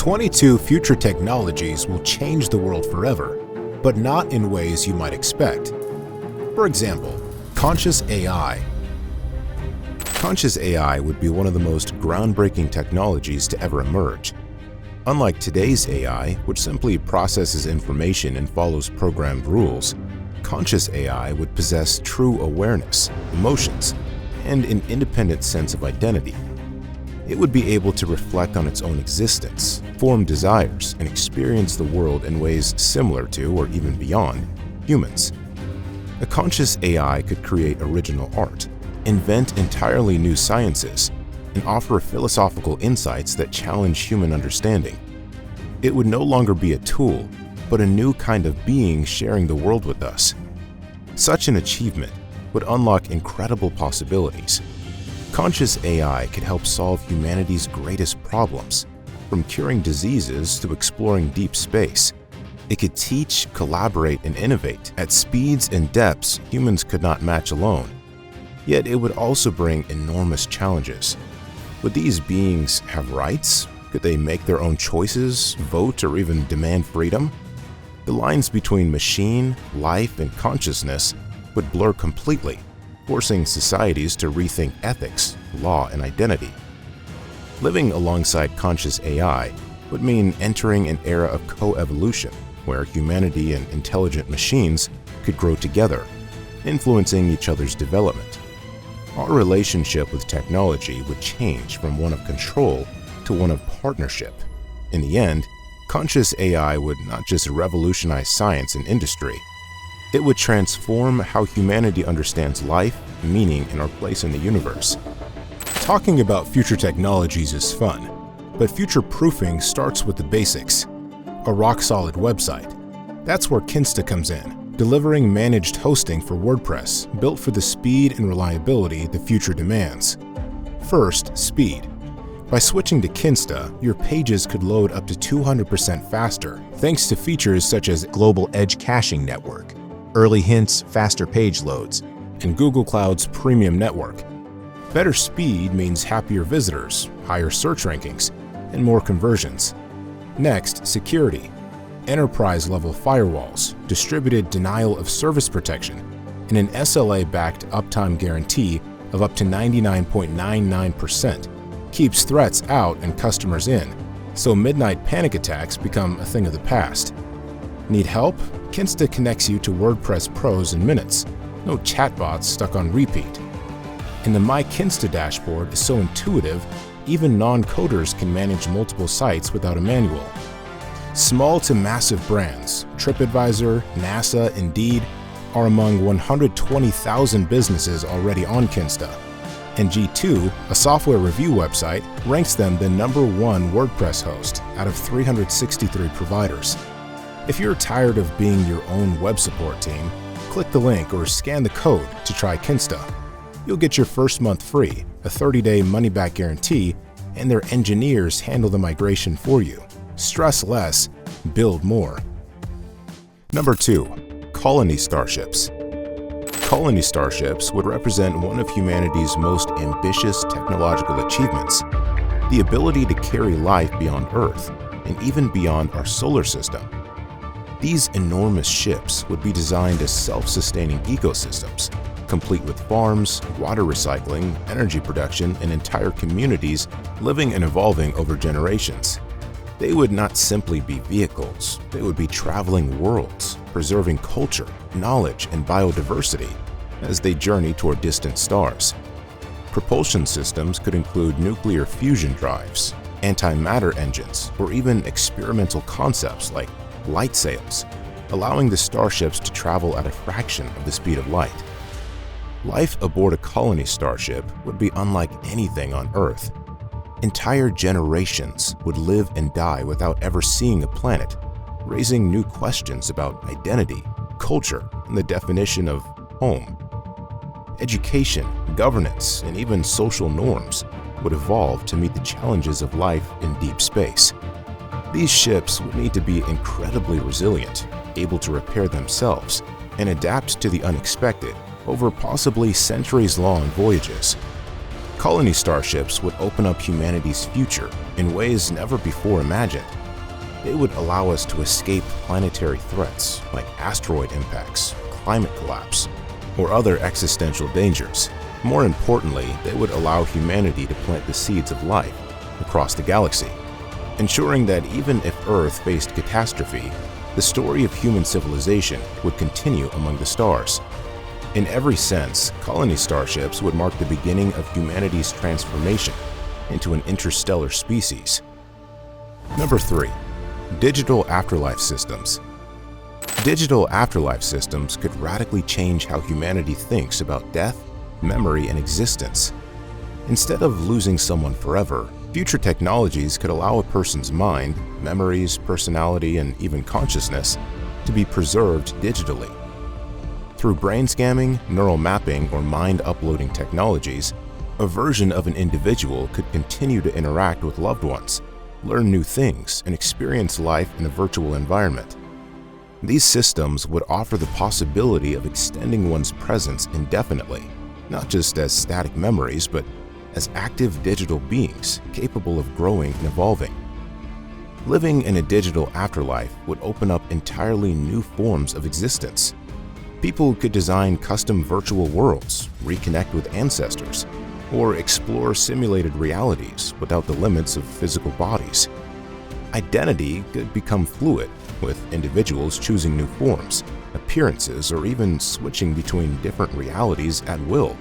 22 future technologies will change the world forever, but not in ways you might expect. For example, conscious AI. Conscious AI would be one of the most groundbreaking technologies to ever emerge. Unlike today's AI, which simply processes information and follows programmed rules, conscious AI would possess true awareness, emotions, and an independent sense of identity. It would be able to reflect on its own existence, form desires, and experience the world in ways similar to, or even beyond, humans. A conscious AI could create original art, invent entirely new sciences, and offer philosophical insights that challenge human understanding. It would no longer be a tool, but a new kind of being sharing the world with us. Such an achievement would unlock incredible possibilities. Conscious AI could help solve humanity's greatest problems, from curing diseases to exploring deep space. It could teach, collaborate, and innovate at speeds and depths humans could not match alone. Yet it would also bring enormous challenges. Would these beings have rights? Could they make their own choices, vote, or even demand freedom? The lines between machine, life, and consciousness would blur completely, forcing societies to rethink ethics, law, and identity. Living alongside conscious AI would mean entering an era of co-evolution, where humanity and intelligent machines could grow together, influencing each other's development. Our relationship with technology would change from one of control to one of partnership. In the end, conscious AI would not just revolutionize science and industry, it would transform how humanity understands life, meaning, and our place in the universe. Talking about future technologies is fun, but future-proofing starts with the basics. A rock-solid website. That's where Kinsta comes in, delivering managed hosting for WordPress, built for the speed and reliability the future demands. First, speed. By switching to Kinsta, your pages could load up to 200% faster, thanks to features such as Global Edge Caching Network, early hints, faster page loads, and Google Cloud's premium network. Better speed means happier visitors, higher search rankings, and more conversions. Next, security. Enterprise-level firewalls, distributed denial of service protection, and an SLA-backed uptime guarantee of up to 99.99% keeps threats out and customers in, so midnight panic attacks become a thing of the past. Need help? Kinsta connects you to WordPress pros in minutes. No chatbots stuck on repeat. And the My Kinsta dashboard is so intuitive, even non-coders can manage multiple sites without a manual. Small to massive brands, TripAdvisor, NASA, Indeed, are among 120,000 businesses already on Kinsta. And G2, a software review website, ranks them the #1 WordPress host out of 363 providers. If you're tired of being your own web support team, click the link or scan the code to try Kinsta. You'll get your first month free, a 30-day money-back guarantee, and their engineers handle the migration for you. Stress less, build more. Number 2. Colony Starships. Colony Starships would represent one of humanity's most ambitious technological achievements, the ability to carry life beyond Earth and even beyond our solar system. These enormous ships would be designed as self-sustaining ecosystems, complete with farms, water recycling, energy production, and entire communities living and evolving over generations. They would not simply be vehicles, they would be traveling worlds, preserving culture, knowledge, and biodiversity as they journey toward distant stars. Propulsion systems could include nuclear fusion drives, antimatter engines, or even experimental concepts like light sails, allowing the starships to travel at a fraction of the speed of light. Life aboard a colony starship would be unlike anything on Earth. Entire generations would live and die without ever seeing a planet, raising new questions about identity, culture, and the definition of home. Education, governance, and even social norms would evolve to meet the challenges of life in deep space. These ships would need to be incredibly resilient, able to repair themselves, and adapt to the unexpected over possibly centuries-long voyages. Colony starships would open up humanity's future in ways never before imagined. They would allow us to escape planetary threats like asteroid impacts, climate collapse, or other existential dangers. More importantly, they would allow humanity to plant the seeds of life across the galaxy, ensuring that even if Earth faced catastrophe, the story of human civilization would continue among the stars. In every sense, colony starships would mark the beginning of humanity's transformation into an interstellar species. Number 3. Digital afterlife systems. Digital afterlife systems could radically change how humanity thinks about death, memory, and existence. Instead of losing someone forever, future technologies could allow a person's mind, memories, personality, and even consciousness to be preserved digitally. Through brain scanning, neural mapping, or mind uploading technologies, a version of an individual could continue to interact with loved ones, learn new things, and experience life in a virtual environment. These systems would offer the possibility of extending one's presence indefinitely, not just as static memories, but as active digital beings capable of growing and evolving. Living in a digital afterlife would open up entirely new forms of existence. People could design custom virtual worlds, reconnect with ancestors, or explore simulated realities without the limits of physical bodies. Identity could become fluid, with individuals choosing new forms, appearances, or even switching between different realities at will.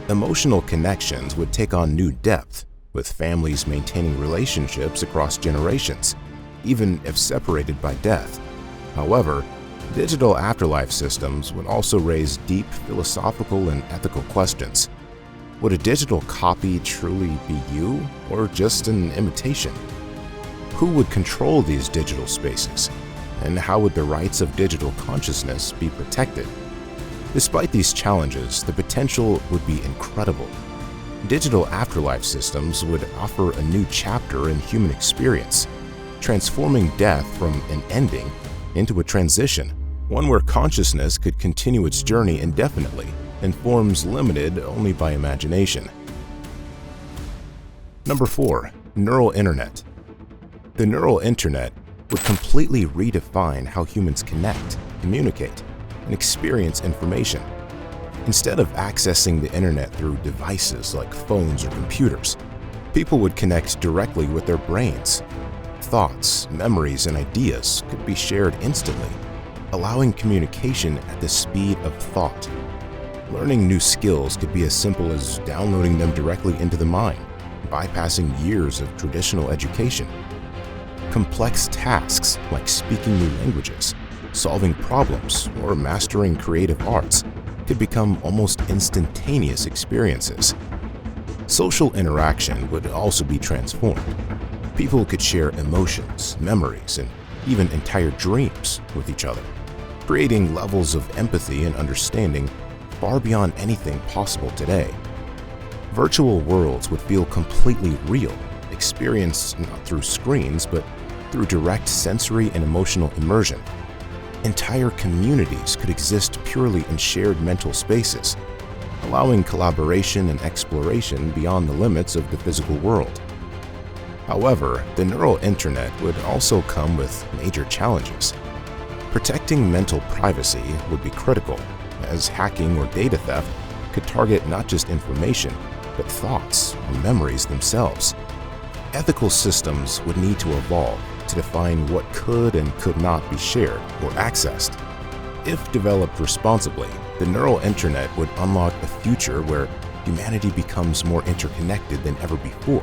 Emotional connections would take on new depth, with families maintaining relationships across generations, even if separated by death. However, digital afterlife systems would also raise deep philosophical and ethical questions. Would a digital copy truly be you, or just an imitation? Who would control these digital spaces? And how would the rights of digital consciousness be protected? Despite these challenges, the potential would be incredible. Digital afterlife systems would offer a new chapter in human experience, transforming death from an ending into a transition, one where consciousness could continue its journey indefinitely in forms limited only by imagination. Number 4. Neural Internet. The neural internet would completely redefine how humans connect, communicate, and experience information. Instead of accessing the internet through devices like phones or computers, people would connect directly with their brains. Thoughts, memories, and ideas could be shared instantly, allowing communication at the speed of thought. Learning new skills could be as simple as downloading them directly into the mind, bypassing years of traditional education. Complex tasks like speaking new languages, solving problems, or mastering creative arts could become almost instantaneous experiences. Social interaction would also be transformed. People could share emotions, memories, and even entire dreams with each other, creating levels of empathy and understanding far beyond anything possible today. Virtual worlds would feel completely real, experienced not through screens, but through direct sensory and emotional immersion. Entire communities could exist purely in shared mental spaces, allowing collaboration and exploration beyond the limits of the physical world. However, the neural internet would also come with major challenges. Protecting mental privacy would be critical, as hacking or data theft could target not just information, but thoughts and memories themselves. Ethical systems would need to evolve to define what could and could not be shared or accessed. If developed responsibly, the neural internet would unlock a future where humanity becomes more interconnected than ever before,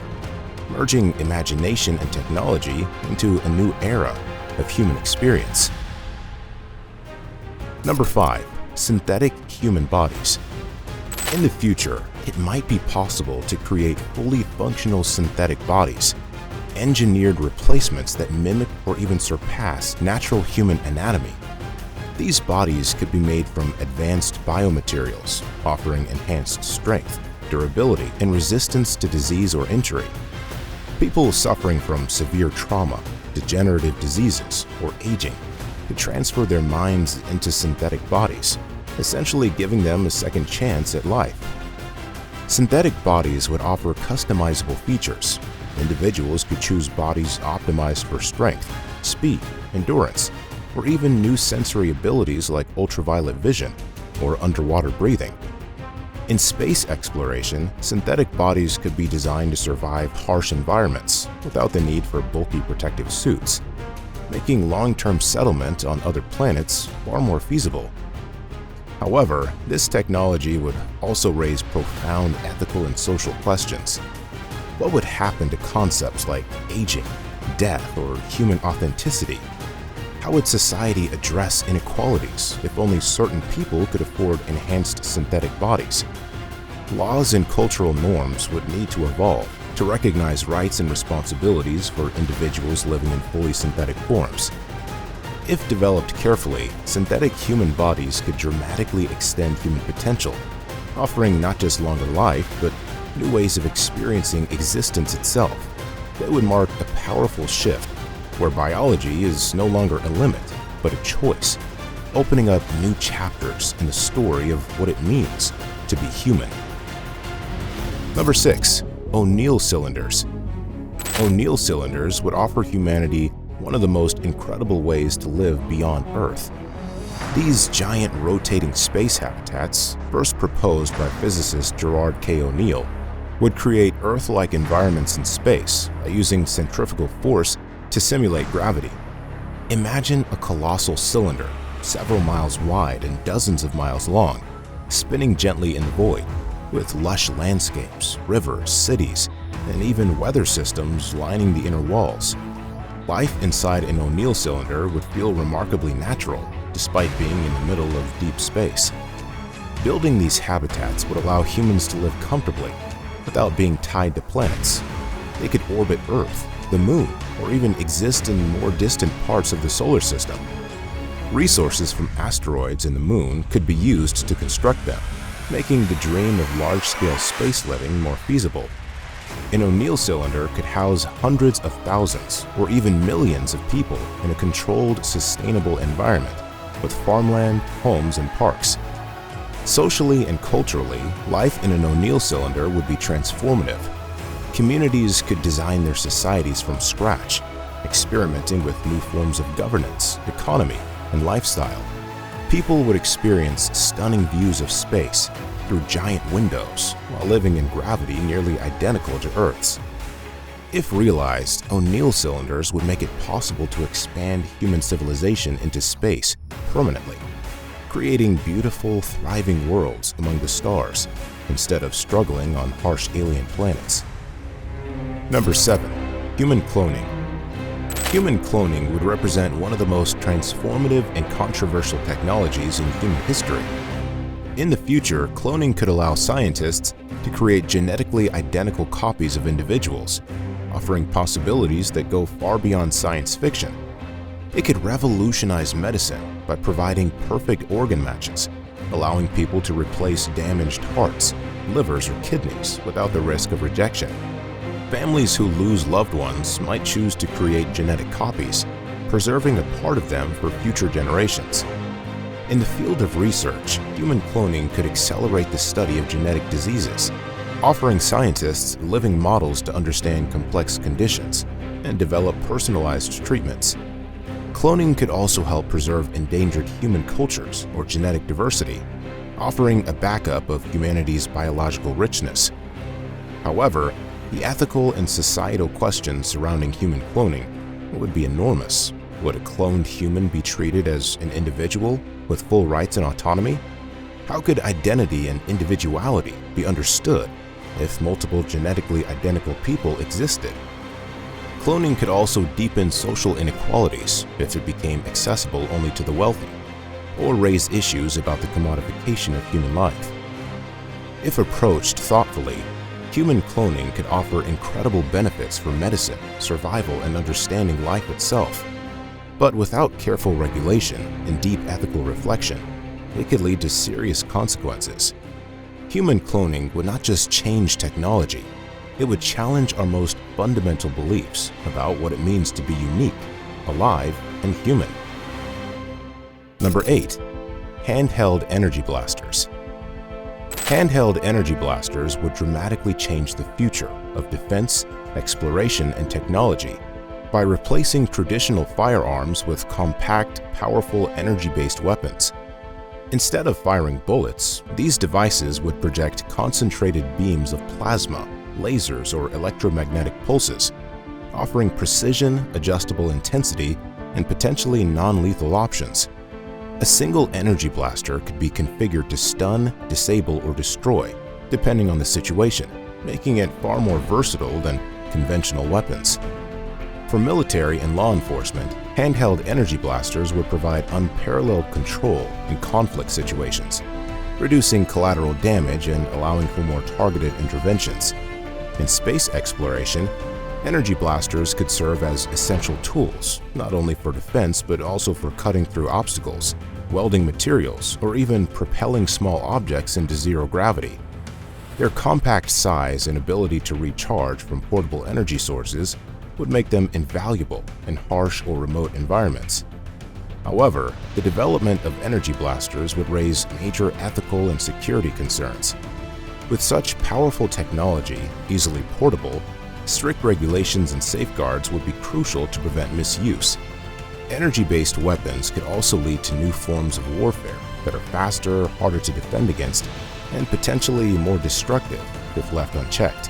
merging imagination and technology into a new era of human experience. Number 5. Synthetic human bodies. In the future, it might be possible to create fully functional synthetic bodies, engineered replacements that mimic or even surpass natural human anatomy. These bodies could be made from advanced biomaterials, offering enhanced strength, durability, and resistance to disease or injury. People suffering from severe trauma, degenerative diseases, or aging could transfer their minds into synthetic bodies, essentially giving them a second chance at life. Synthetic bodies would offer customizable features. Individuals could choose bodies optimized for strength, speed, endurance, or even new sensory abilities like ultraviolet vision or underwater breathing. In space exploration, synthetic bodies could be designed to survive harsh environments without the need for bulky protective suits, making long-term settlement on other planets far more feasible. However, this technology would also raise profound ethical and social questions. What would happen to concepts like aging, death, or human authenticity? How would society address inequalities if only certain people could afford enhanced synthetic bodies? Laws and cultural norms would need to evolve to recognize rights and responsibilities for individuals living in fully synthetic forms. If developed carefully, synthetic human bodies could dramatically extend human potential, offering not just longer life, but new ways of experiencing existence itself. That would mark a powerful shift where biology is no longer a limit, but a choice, opening up new chapters in the story of what it means to be human. Number 6. ONeal Cylinders. ONeal Cylinders would offer humanity one of the most incredible ways to live beyond Earth. These giant rotating space habitats, first proposed by physicist Gerard K. O'Neill, would create Earth-like environments in space by using centrifugal force to simulate gravity. Imagine a colossal cylinder, several miles wide and dozens of miles long, spinning gently in the void, with lush landscapes, rivers, cities, and even weather systems lining the inner walls. Life inside an ONeal cylinder would feel remarkably natural, despite being in the middle of deep space. Building these habitats would allow humans to live comfortably without being tied to planets. They could orbit Earth, the Moon, or even exist in more distant parts of the solar system. Resources from asteroids and the Moon could be used to construct them, making the dream of large-scale space living more feasible. An ONeal cylinder could house hundreds of thousands or even millions of people in a controlled, sustainable environment with farmland, homes, and parks. Socially and culturally, life in an ONeal cylinder would be transformative. Communities could design their societies from scratch, experimenting with new forms of governance, economy, and lifestyle. People would experience stunning views of space through giant windows while living in gravity nearly identical to Earth's. If realized, ONeal cylinders would make it possible to expand human civilization into space permanently, creating beautiful, thriving worlds among the stars instead of struggling on harsh alien planets. Number 7. Human cloning. Human cloning would represent one of the most transformative and controversial technologies in human history. In the future, cloning could allow scientists to create genetically identical copies of individuals, offering possibilities that go far beyond science fiction. It could revolutionize medicine by providing perfect organ matches, allowing people to replace damaged hearts, livers, or kidneys without the risk of rejection. Families who lose loved ones might choose to create genetic copies, preserving a part of them for future generations. In the field of research, human cloning could accelerate the study of genetic diseases, offering scientists living models to understand complex conditions and develop personalized treatments. Cloning could also help preserve endangered human cultures or genetic diversity, offering a backup of humanity's biological richness. However, the ethical and societal questions surrounding human cloning would be enormous. Would a cloned human be treated as an individual with full rights and autonomy? How could identity and individuality be understood if multiple genetically identical people existed? Cloning could also deepen social inequalities if it became accessible only to the wealthy, or raise issues about the commodification of human life. If approached thoughtfully, human cloning could offer incredible benefits for medicine, survival, and understanding life itself. But without careful regulation and deep ethical reflection, it could lead to serious consequences. Human cloning would not just change technology, it would challenge our most fundamental beliefs about what it means to be unique, alive, and human. Number 8. Handheld energy blasters. Handheld energy blasters would dramatically change the future of defense, exploration, and technology by replacing traditional firearms with compact, powerful energy-based weapons. Instead of firing bullets, these devices would project concentrated beams of plasma, lasers, or electromagnetic pulses, offering precision, adjustable intensity, and potentially non-lethal options. A single energy blaster could be configured to stun, disable, or destroy, depending on the situation, making it far more versatile than conventional weapons. For military and law enforcement, handheld energy blasters would provide unparalleled control in conflict situations, reducing collateral damage and allowing for more targeted interventions. In space exploration, energy blasters could serve as essential tools, not only for defense but also for cutting through obstacles, welding materials, or even propelling small objects into zero gravity. Their compact size and ability to recharge from portable energy sources would make them invaluable in harsh or remote environments. However, the development of energy blasters would raise major ethical and security concerns. With such powerful technology, easily portable, strict regulations and safeguards would be crucial to prevent misuse. Energy-based weapons could also lead to new forms of warfare that are faster, harder to defend against, and potentially more destructive if left unchecked.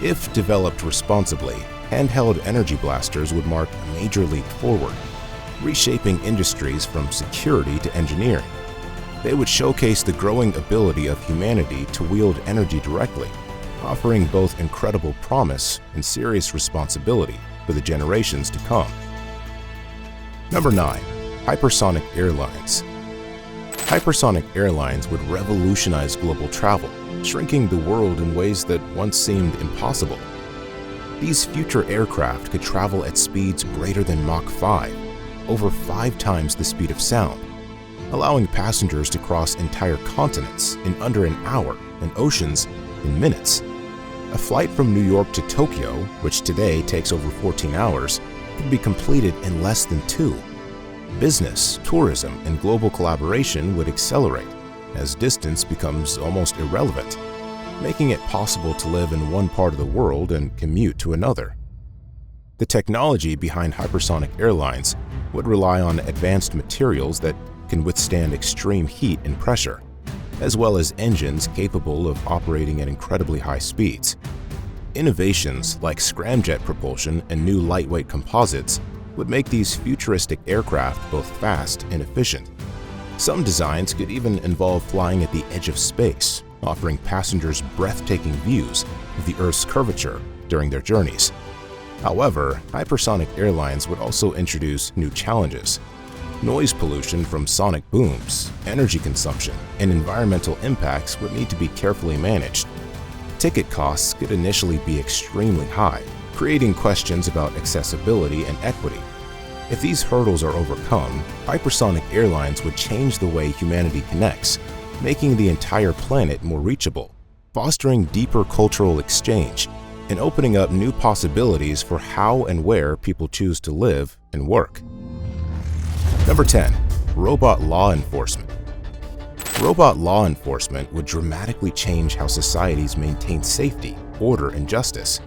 If developed responsibly, handheld energy blasters would mark a major leap forward, reshaping industries from security to engineering. They would showcase the growing ability of humanity to wield energy directly, offering both incredible promise and serious responsibility for the generations to come. Number 9. Hypersonic Airlines. Hypersonic Airlines would revolutionize global travel, shrinking the world in ways that once seemed impossible. These future aircraft could travel at speeds greater than Mach 5, over 5 times the speed of sound, allowing passengers to cross entire continents in under an hour and oceans in minutes. A flight from New York to Tokyo, which today takes over 14 hours, could be completed in less than 2. Business, tourism, and global collaboration would accelerate as distance becomes almost irrelevant, making it possible to live in one part of the world and commute to another. The technology behind hypersonic airlines would rely on advanced materials that can withstand extreme heat and pressure, as well as engines capable of operating at incredibly high speeds. Innovations like scramjet propulsion and new lightweight composites would make these futuristic aircraft both fast and efficient. Some designs could even involve flying at the edge of space, offering passengers breathtaking views of the Earth's curvature during their journeys. However, hypersonic airlines would also introduce new challenges. Noise pollution from sonic booms, energy consumption, and environmental impacts would need to be carefully managed. Ticket costs could initially be extremely high, creating questions about accessibility and equity. If these hurdles are overcome, hypersonic airlines would change the way humanity connects, making the entire planet more reachable, fostering deeper cultural exchange, and opening up new possibilities for how and where people choose to live and work. Number 10. Robot law enforcement. Robot law enforcement would dramatically change how societies maintain safety, order, and justice.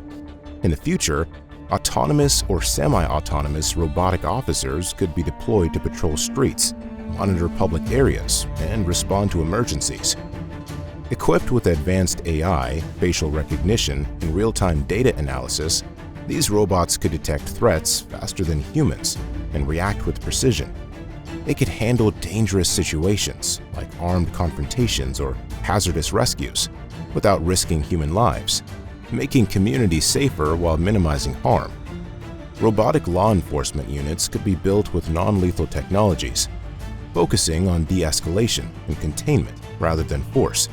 In the future, autonomous or semi-autonomous robotic officers could be deployed to patrol streets, monitor public areas, and respond to emergencies. Equipped with advanced AI, facial recognition, and real-time data analysis, these robots could detect threats faster than humans and react with precision. They could handle dangerous situations like armed confrontations or hazardous rescues without risking human lives, making communities safer while minimizing harm. Robotic law enforcement units could be built with non-lethal technologies, focusing on de-escalation and containment rather than force.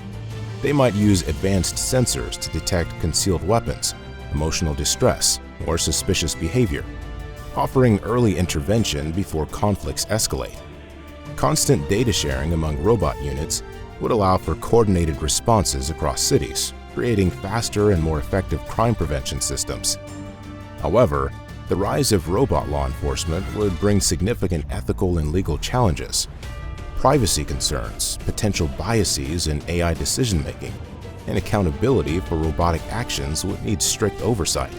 They might use advanced sensors to detect concealed weapons, emotional distress, or suspicious behavior, offering early intervention before conflicts escalate. Constant data sharing among robot units would allow for coordinated responses across cities, creating faster and more effective crime prevention systems. However, the rise of robot law enforcement would bring significant ethical and legal challenges. privacy concerns, potential biases in AI decision-making, and accountability for robotic actions would need strict oversight.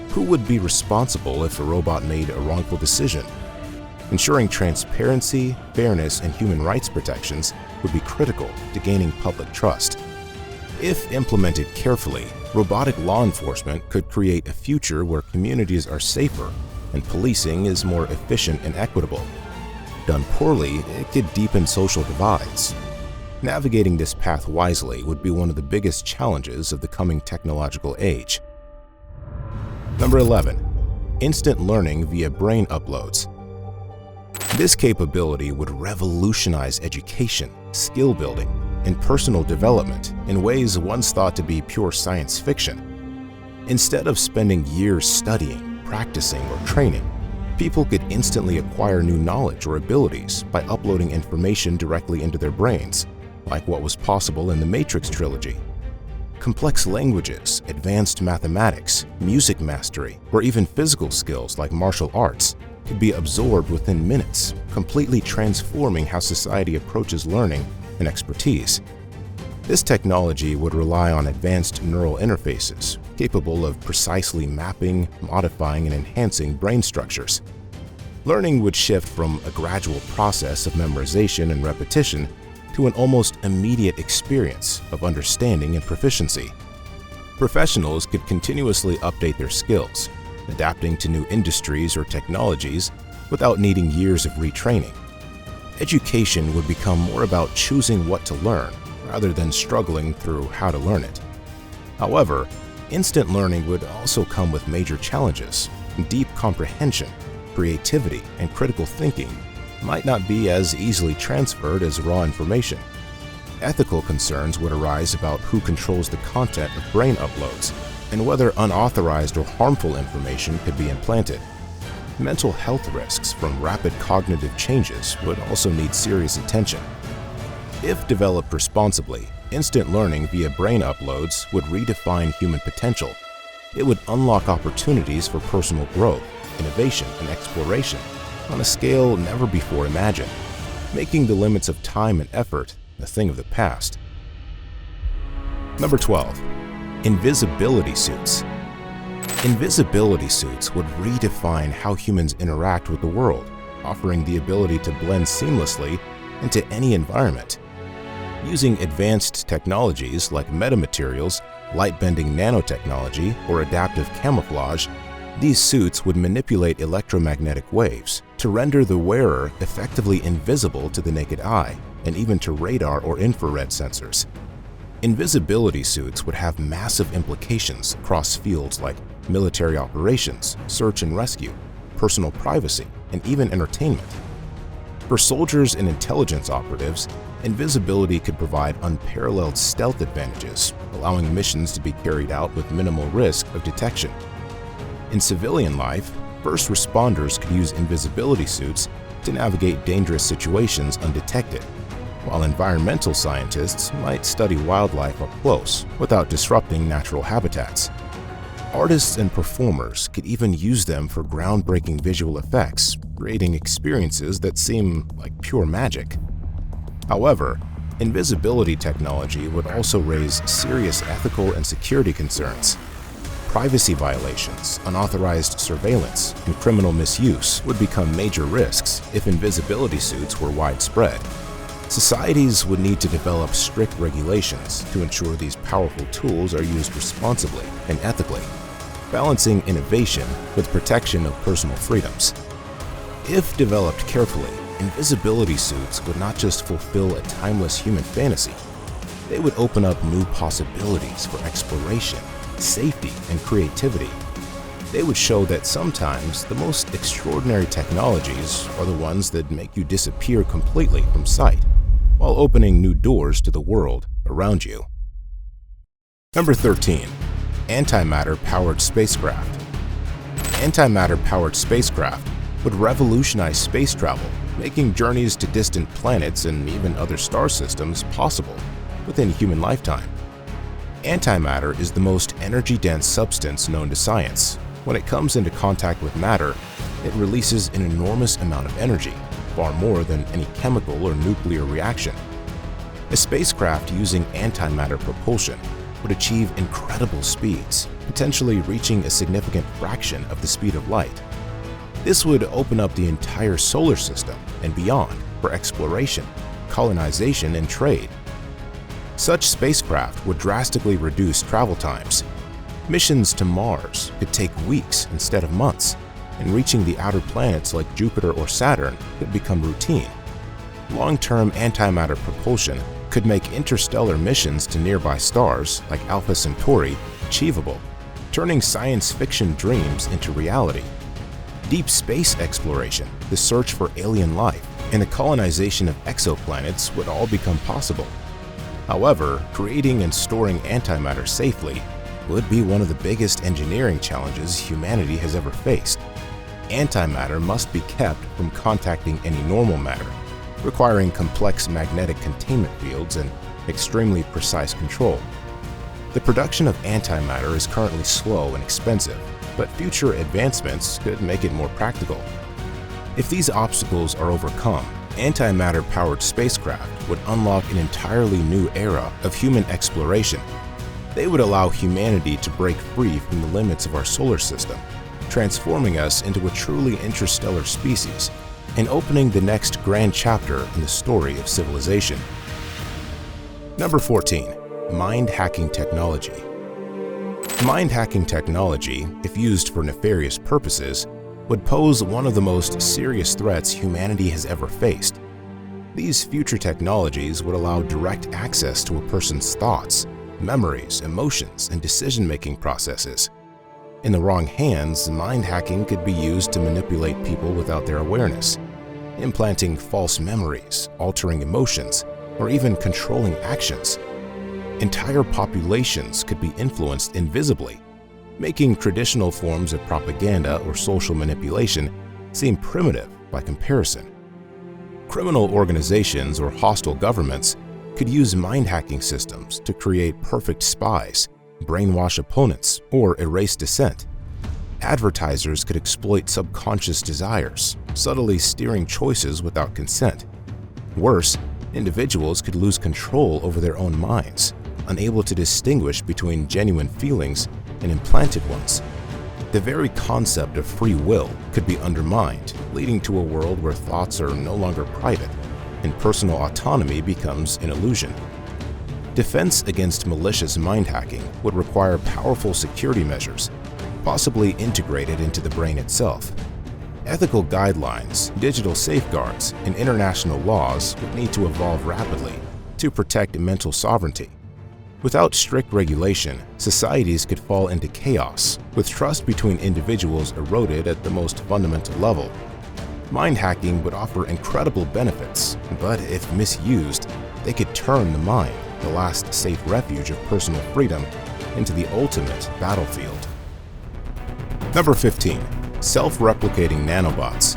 Who would be responsible if a robot made a wrongful decision? Ensuring transparency, fairness, and human rights protections would be critical to gaining public trust. If implemented carefully, robotic law enforcement could create a future where communities are safer and policing is more efficient and equitable. Done poorly, it could deepen social divides. Navigating this path wisely would be one of the biggest challenges of the coming technological age. Number 11. Instant learning via brain uploads. This capability would revolutionize education, skill building, and personal development in ways once thought to be pure science fiction. Instead of spending years studying, practicing, or training, people could instantly acquire new knowledge or abilities by uploading information directly into their brains, like what was possible in the Matrix trilogy. Complex languages, advanced mathematics, music mastery, or even physical skills like martial arts could be absorbed within minutes, completely transforming how society approaches learning and expertise. This technology would rely on advanced neural interfaces, capable of precisely mapping, modifying, and enhancing brain structures. Learning would shift from a gradual process of memorization and repetition to an almost immediate experience of understanding and proficiency. Professionals could continuously update their skills, adapting to new industries or technologies without needing years of retraining. Education would become more about choosing what to learn rather than struggling through how to learn it. However, instant learning would also come with major challenges. Deep comprehension, creativity, and critical thinking might not be as easily transferred as raw information. Ethical concerns would arise about who controls the content of brain uploads and whether unauthorized or harmful information could be implanted. Mental health risks from rapid cognitive changes would also need serious attention. If developed responsibly, instant learning via brain uploads would redefine human potential. It would unlock opportunities for personal growth, innovation, and exploration on a scale never before imagined, making the limits of time and effort a thing of the past. Number 12. Invisibility Suits. Invisibility suits would redefine how humans interact with the world, offering the ability to blend seamlessly into any environment. Using advanced technologies like metamaterials, light-bending nanotechnology, or adaptive camouflage, these suits would manipulate electromagnetic waves to render the wearer effectively invisible to the naked eye and even to radar or infrared sensors. Invisibility suits would have massive implications across fields like military operations, search and rescue, personal privacy, and even entertainment. For soldiers and intelligence operatives, invisibility could provide unparalleled stealth advantages, allowing missions to be carried out with minimal risk of detection. In civilian life, first responders could use invisibility suits to navigate dangerous situations undetected, while environmental scientists might study wildlife up close without disrupting natural habitats. Artists and performers could even use them for groundbreaking visual effects, creating experiences that seem like pure magic. However, invisibility technology would also raise serious ethical and security concerns. Privacy violations, unauthorized surveillance, and criminal misuse would become major risks if invisibility suits were widespread. Societies would need to develop strict regulations to ensure these powerful tools are used responsibly and ethically, balancing innovation with protection of personal freedoms. If developed carefully, invisibility suits would not just fulfill a timeless human fantasy, they would open up new possibilities for exploration, safety, and creativity. They would show that sometimes the most extraordinary technologies are the ones that make you disappear completely from sight, while opening new doors to the world around you. Number 13. Antimatter-powered spacecraft. Antimatter-powered spacecraft would revolutionize space travel, making journeys to distant planets and even other star systems possible within human lifetime. Antimatter is the most energy-dense substance known to science. When it comes into contact with matter, it releases an enormous amount of energy, far more than any chemical or nuclear reaction. A spacecraft using antimatter propulsion would achieve incredible speeds, potentially reaching a significant fraction of the speed of light. This would open up the entire solar system and beyond for exploration, colonization, and trade. Such spacecraft would drastically reduce travel times. Missions to Mars could take weeks instead of months, and reaching the outer planets like Jupiter or Saturn could become routine. Long-term antimatter propulsion could make interstellar missions to nearby stars like Alpha Centauri achievable, turning science fiction dreams into reality. Deep space exploration, the search for alien life, and the colonization of exoplanets would all become possible. However, creating and storing antimatter safely would be one of the biggest engineering challenges humanity has ever faced. Antimatter must be kept from contacting any normal matter, requiring complex magnetic containment fields and extremely precise control. The production of antimatter is currently slow and expensive, but future advancements could make it more practical. If these obstacles are overcome, antimatter-powered spacecraft would unlock an entirely new era of human exploration. They would allow humanity to break free from the limits of our solar system, transforming us into a truly interstellar species and opening the next grand chapter in the story of civilization. Number 14. Mind-hacking technology. Mind-hacking technology, if used for nefarious purposes, would pose one of the most serious threats humanity has ever faced. These future technologies would allow direct access to a person's thoughts, memories, emotions, and decision-making processes. In the wrong hands, mind hacking could be used to manipulate people without their awareness, implanting false memories, altering emotions, or even controlling actions. Entire populations could be influenced invisibly, making traditional forms of propaganda or social manipulation seem primitive by comparison. Criminal organizations or hostile governments could use mind-hacking systems to create perfect spies, brainwash opponents, or erase dissent. Advertisers could exploit subconscious desires, subtly steering choices without consent. Worse, individuals could lose control over their own minds, unable to distinguish between genuine feelings and implanted ones. The very concept of free will could be undermined, leading to a world where thoughts are no longer private and personal autonomy becomes an illusion. Defense against malicious mind hacking would require powerful security measures, possibly integrated into the brain itself. Ethical guidelines, digital safeguards, and international laws would need to evolve rapidly to protect mental sovereignty. Without strict regulation, societies could fall into chaos, with trust between individuals eroded at the most fundamental level. Mind hacking would offer incredible benefits, but if misused, they could turn the mind, the last safe refuge of personal freedom, into the ultimate battlefield. Number 15. Self-replicating nanobots.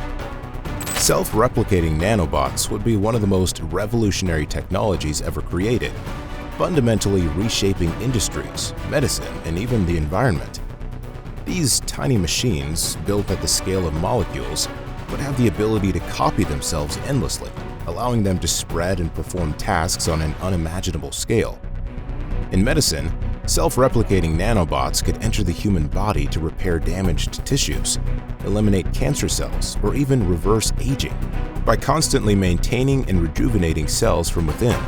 Self-replicating nanobots would be one of the most revolutionary technologies ever created, fundamentally reshaping industries, medicine, and even the environment. These tiny machines, built at the scale of molecules, would have the ability to copy themselves endlessly, allowing them to spread and perform tasks on an unimaginable scale. In medicine, self-replicating nanobots could enter the human body to repair damaged tissues, eliminate cancer cells, or even reverse aging. By constantly maintaining and rejuvenating cells from within,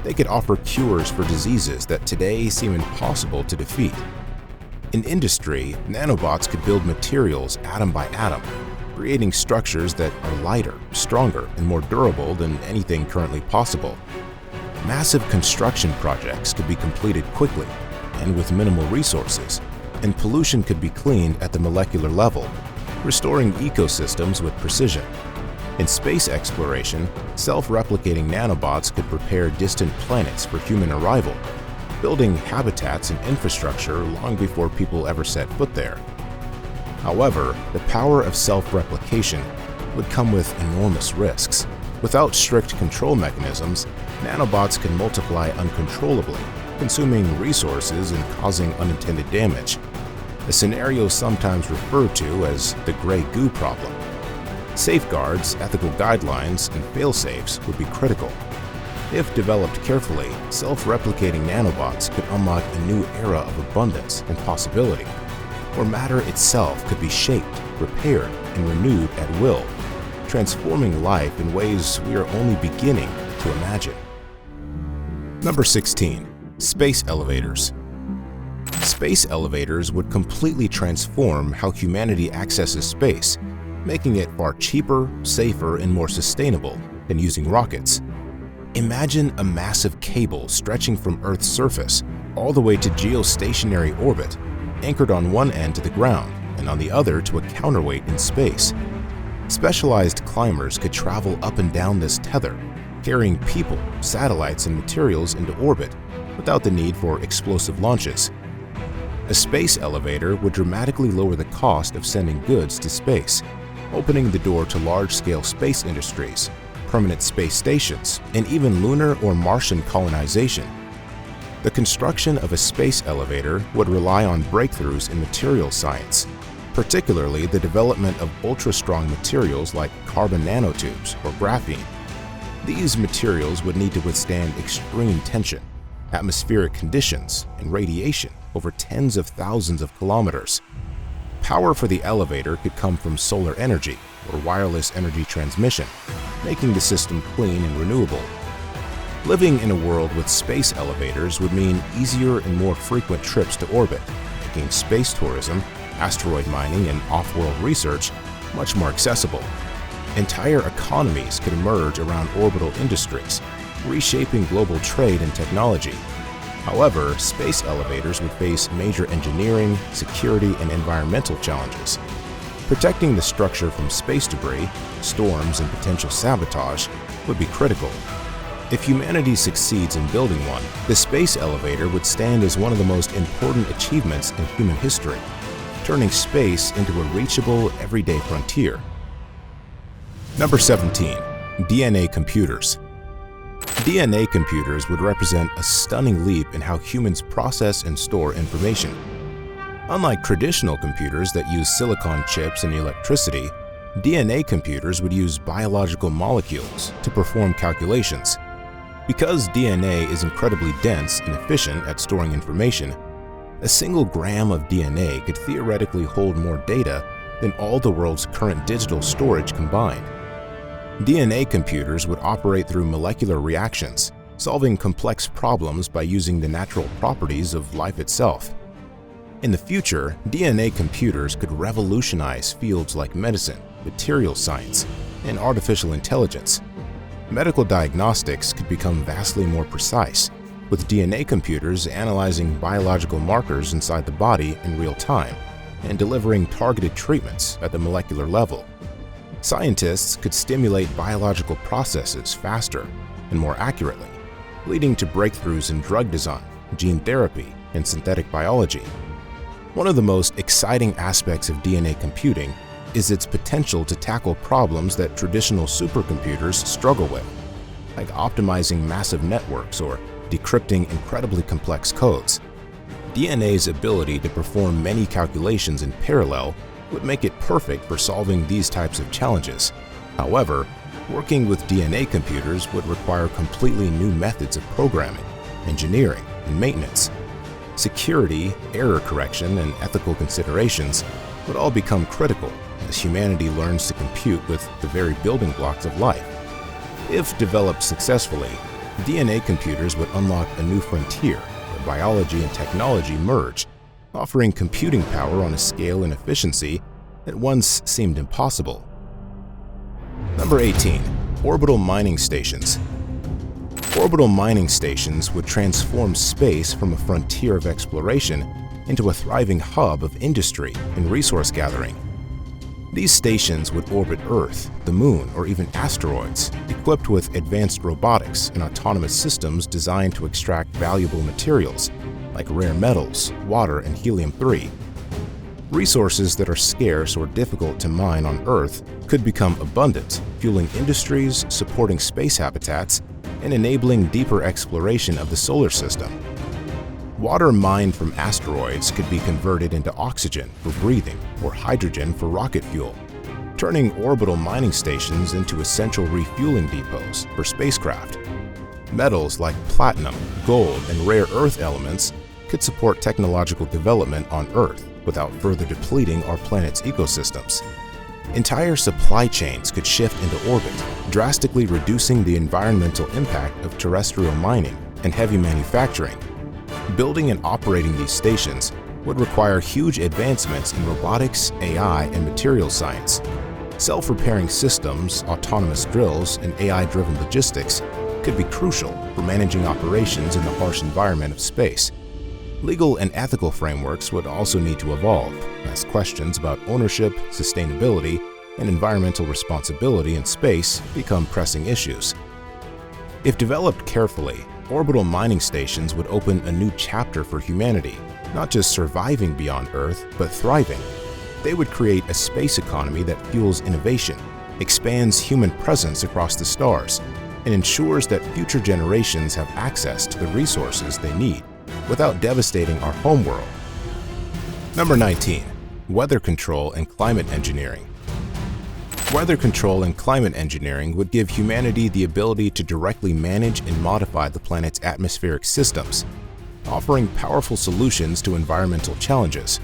they could offer cures for diseases that today seem impossible to defeat. In industry, nanobots could build materials atom by atom, creating structures that are lighter, stronger, and more durable than anything currently possible. Massive construction projects could be completed quickly and with minimal resources, and pollution could be cleaned at the molecular level, restoring ecosystems with precision. In space exploration, self-replicating nanobots could prepare distant planets for human arrival, building habitats and infrastructure long before people ever set foot there. However, the power of self-replication would come with enormous risks. Without strict control mechanisms, nanobots can multiply uncontrollably, consuming resources and causing unintended damage, a scenario sometimes referred to as the gray goo problem. Safeguards, ethical guidelines, and fail-safes would be critical. If developed carefully, self-replicating nanobots could unlock a new era of abundance and possibility, where matter itself could be shaped, repaired, and renewed at will, transforming life in ways we are only beginning to imagine. Number 16. Space elevators. Space elevators would completely transform how humanity accesses space, making it far cheaper, safer, and more sustainable than using rockets. Imagine a massive cable stretching from Earth's surface all the way to geostationary orbit, anchored on one end to the ground and on the other to a counterweight in space. Specialized climbers could travel up and down this tether, carrying people, satellites, and materials into orbit without the need for explosive launches. A space elevator would dramatically lower the cost of sending goods to space, opening the door to large-scale space industries, permanent space stations, and even lunar or Martian colonization. The construction of a space elevator would rely on breakthroughs in materials science, particularly the development of ultra-strong materials like carbon nanotubes or graphene. These materials would need to withstand extreme tension, atmospheric conditions, and radiation over tens of thousands of kilometers. Power for the elevator could come from solar energy or wireless energy transmission, making the system clean and renewable. Living in a world with space elevators would mean easier and more frequent trips to orbit, making space tourism, asteroid mining, and off-world research much more accessible. Entire economies could emerge around orbital industries, reshaping global trade and technology. However, space elevators would face major engineering, security, and environmental challenges. Protecting the structure from space debris, storms, and potential sabotage would be critical. If humanity succeeds in building one, the space elevator would stand as one of the most important achievements in human history, turning space into a reachable, everyday frontier. Number 17. DNA computers. DNA computers would represent a stunning leap in how humans process and store information. Unlike traditional computers that use silicon chips and electricity, DNA computers would use biological molecules to perform calculations. Because DNA is incredibly dense and efficient at storing information, a single gram of DNA could theoretically hold more data than all the world's current digital storage combined. DNA computers would operate through molecular reactions, solving complex problems by using the natural properties of life itself. In the future, DNA computers could revolutionize fields like medicine, materials science, and artificial intelligence. Medical diagnostics could become vastly more precise, with DNA computers analyzing biological markers inside the body in real time and delivering targeted treatments at the molecular level. Scientists could stimulate biological processes faster and more accurately, leading to breakthroughs in drug design, gene therapy, and synthetic biology. One of the most exciting aspects of DNA computing is its potential to tackle problems that traditional supercomputers struggle with, like optimizing massive networks or decrypting incredibly complex codes. DNA's ability to perform many calculations in parallel would make it perfect for solving these types of challenges. However, working with DNA computers would require completely new methods of programming, engineering, and maintenance. Security, error correction, and ethical considerations would all become critical as humanity learns to compute with the very building blocks of life. If developed successfully, DNA computers would unlock a new frontier where biology and technology merge, offering computing power on a scale and efficiency that once seemed impossible. Number 18. Orbital mining stations. Orbital mining stations would transform space from a frontier of exploration into a thriving hub of industry and resource gathering. These stations would orbit Earth, the Moon, or even asteroids, equipped with advanced robotics and autonomous systems designed to extract valuable materials like rare metals, water, and helium-3. Resources that are scarce or difficult to mine on Earth could become abundant, fueling industries, supporting space habitats, and enabling deeper exploration of the solar system. Water mined from asteroids could be converted into oxygen for breathing or hydrogen for rocket fuel. turning orbital mining stations into essential refueling depots for spacecraft. Metals like platinum, gold, and rare earth elements could support technological development on Earth without further depleting our planet's ecosystems. Entire supply chains could shift into orbit, drastically reducing the environmental impact of terrestrial mining and heavy manufacturing. Building and operating these stations would require huge advancements in robotics, AI, and materials science. Self-repairing systems, autonomous drills, and AI-driven logistics could be crucial for managing operations in the harsh environment of space. Legal and ethical frameworks would also need to evolve, as questions about ownership, sustainability, and environmental responsibility in space become pressing issues. If developed carefully, orbital mining stations would open a new chapter for humanity, not just surviving beyond Earth, but thriving. They would create a space economy that fuels innovation, expands human presence across the stars, and ensures that future generations have access to the resources they need without devastating our homeworld. Number 19. Weather control and climate engineering. Weather control and climate engineering would give humanity the ability to directly manage and modify the planet's atmospheric systems, offering powerful solutions to environmental challenges.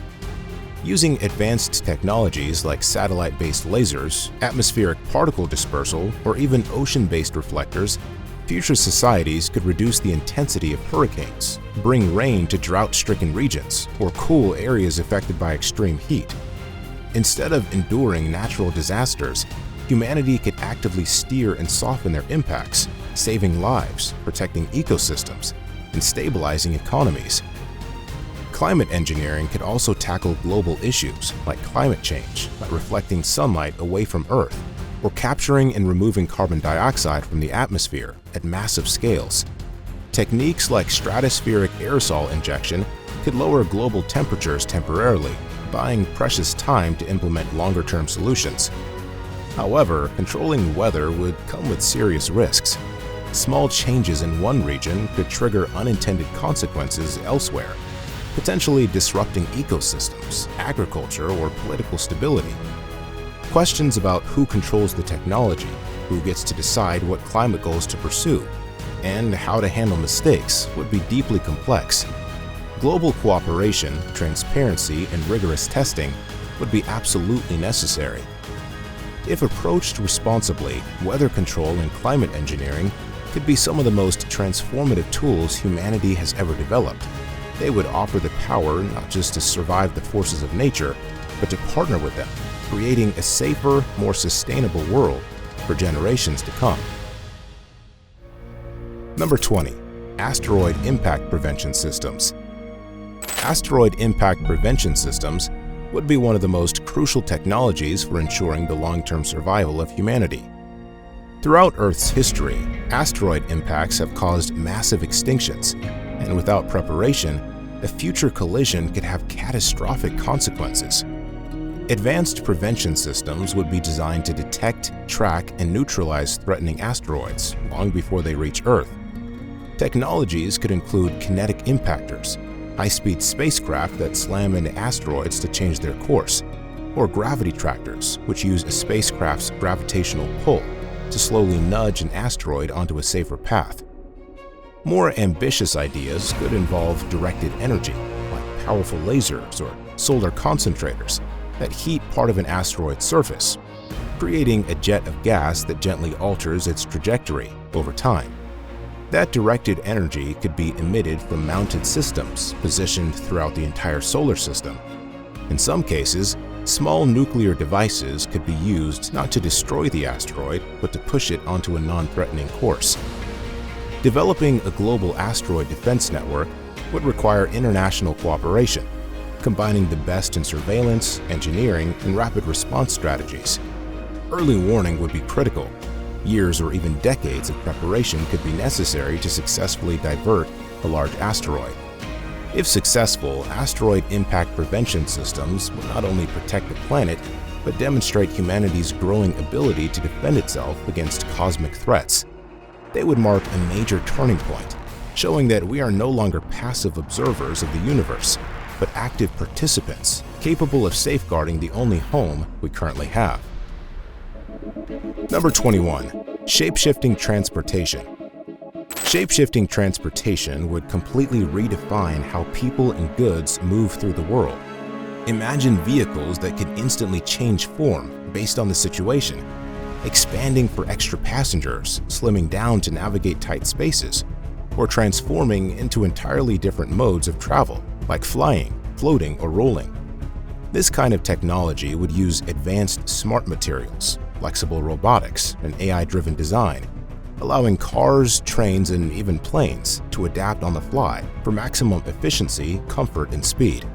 Using advanced technologies like satellite-based lasers, atmospheric particle dispersal, or even ocean-based reflectors, future societies could reduce the intensity of hurricanes, bring rain to drought-stricken regions, or cool areas affected by extreme heat. Instead of enduring natural disasters, humanity could actively steer and soften their impacts, saving lives, protecting ecosystems, and stabilizing economies. Climate engineering could also tackle global issues like climate change by reflecting sunlight away from Earth, or capturing and removing carbon dioxide from the atmosphere at massive scales. Techniques like stratospheric aerosol injection could lower global temperatures temporarily, buying precious time to implement longer-term solutions. However, controlling weather would come with serious risks. Small changes in one region could trigger unintended consequences elsewhere, potentially disrupting ecosystems, agriculture, or political stability. Questions about who controls the technology, who gets to decide what climate goals to pursue, and how to handle mistakes would be deeply complex. Global cooperation, transparency, and rigorous testing would be absolutely necessary. If approached responsibly, weather control and climate engineering could be some of the most transformative tools humanity has ever developed. They would offer the power not just to survive the forces of nature, but to partner with them, creating a safer, more sustainable world for generations to come. Number 20. Asteroid Impact Prevention Systems. Asteroid impact prevention systems would be one of the most crucial technologies for ensuring the long-term survival of humanity. Throughout Earth's history, asteroid impacts have caused massive extinctions, and without preparation, a future collision could have catastrophic consequences. Advanced prevention systems would be designed to detect, track, and neutralize threatening asteroids long before they reach Earth. Technologies could include kinetic impactors, high-speed spacecraft that slam into asteroids to change their course, or gravity tractors, which use a spacecraft's gravitational pull to slowly nudge an asteroid onto a safer path. More ambitious ideas could involve directed energy, like powerful lasers or solar concentrators that heat part of an asteroid's surface, creating a jet of gas that gently alters its trajectory over time. That directed energy could be emitted from mounted systems positioned throughout the entire solar system. In some cases, small nuclear devices could be used not to destroy the asteroid, but to push it onto a non-threatening course. Developing a global asteroid defense network would require international cooperation, combining the best in surveillance, engineering, and rapid response strategies. Early warning would be critical. Years or even decades of preparation could be necessary to successfully divert a large asteroid. If successful, asteroid impact prevention systems will not only protect the planet, but demonstrate humanity's growing ability to defend itself against cosmic threats. They would mark a major turning point, showing that we are no longer passive observers of the universe, but active participants capable of safeguarding the only home we currently have. Number 21. Shape-shifting transportation. Shape-shifting transportation would completely redefine how people and goods move through the world. Imagine vehicles that could instantly change form based on the situation, expanding for extra passengers, slimming down to navigate tight spaces, or transforming into entirely different modes of travel, like flying, floating, or rolling. This kind of technology would use advanced smart materials, flexible robotics, and AI-driven design, allowing cars, trains, and even planes to adapt on the fly for maximum efficiency, comfort, and speed.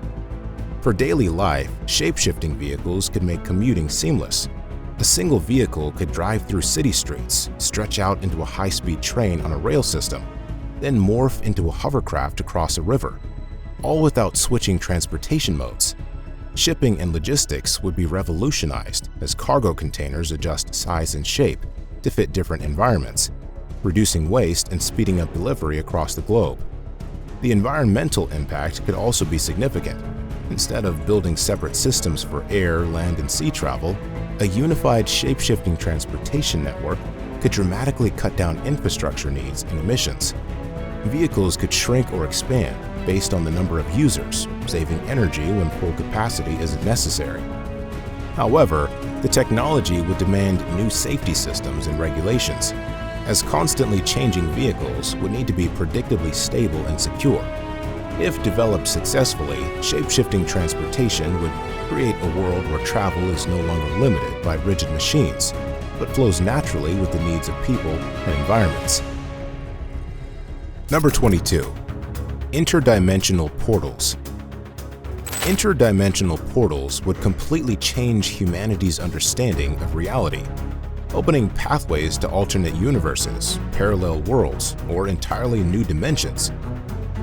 For daily life, shape-shifting vehicles could make commuting seamless. A single vehicle could drive through city streets, stretch out into a high-speed train on a rail system, then morph into a hovercraft across a river, all without switching transportation modes. Shipping and logistics would be revolutionized as cargo containers adjust size and shape to fit different environments, reducing waste and speeding up delivery across the globe. The environmental impact could also be significant. Instead of building separate systems for air, land, and sea travel, a unified shape-shifting transportation network could dramatically cut down infrastructure needs and emissions. Vehicles could shrink or expand based on the number of users, saving energy when full capacity isn't necessary. However, the technology would demand new safety systems and regulations, as constantly changing vehicles would need to be predictably stable and secure. If developed successfully, shape-shifting transportation would create a world where travel is no longer limited by rigid machines, but flows naturally with the needs of people and environments. Number 22. Interdimensional portals. Interdimensional portals would completely change humanity's understanding of reality, opening pathways to alternate universes, parallel worlds, or entirely new dimensions.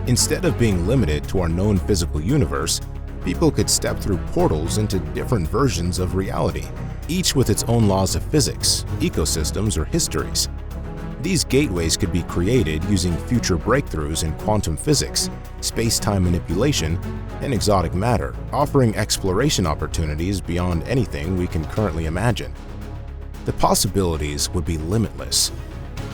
Instead of being limited to our known physical universe, people could step through portals into different versions of reality, each with its own laws of physics, ecosystems, or histories. These gateways could be created using future breakthroughs in quantum physics, space-time manipulation, and exotic matter, offering exploration opportunities beyond anything we can currently imagine. The possibilities would be limitless.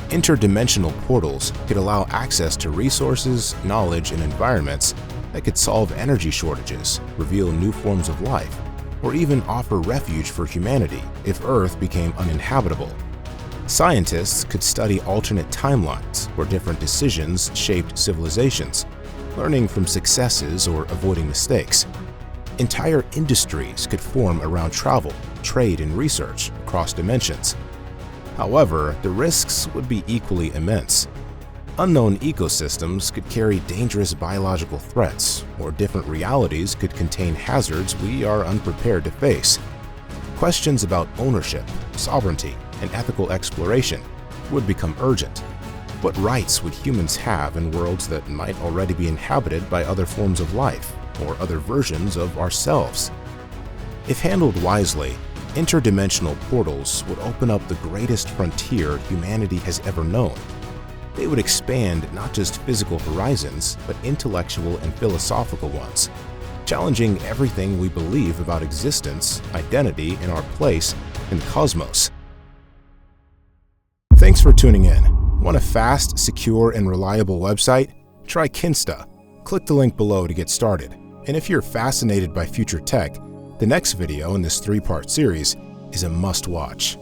Interdimensional portals could allow access to resources, knowledge, and environments that could solve energy shortages, reveal new forms of life, or even offer refuge for humanity if Earth became uninhabitable. Scientists could study alternate timelines where different decisions shaped civilizations, learning from successes or avoiding mistakes. Entire industries could form around travel, trade, and research across dimensions. However, the risks would be equally immense. Unknown ecosystems could carry dangerous biological threats, or different realities could contain hazards we are unprepared to face. Questions about ownership, sovereignty, and ethical exploration would become urgent. What rights would humans have in worlds that might already be inhabited by other forms of life, or other versions of ourselves? If handled wisely, interdimensional portals would open up the greatest frontier humanity has ever known. They would expand not just physical horizons, but intellectual and philosophical ones, challenging everything we believe about existence, identity, and our place in the cosmos. Thanks for tuning in. Want a fast, secure, and reliable website? Try Kinsta. Click the link below to get started. And if you're fascinated by future tech, the next video in this 3-part series is a must-watch.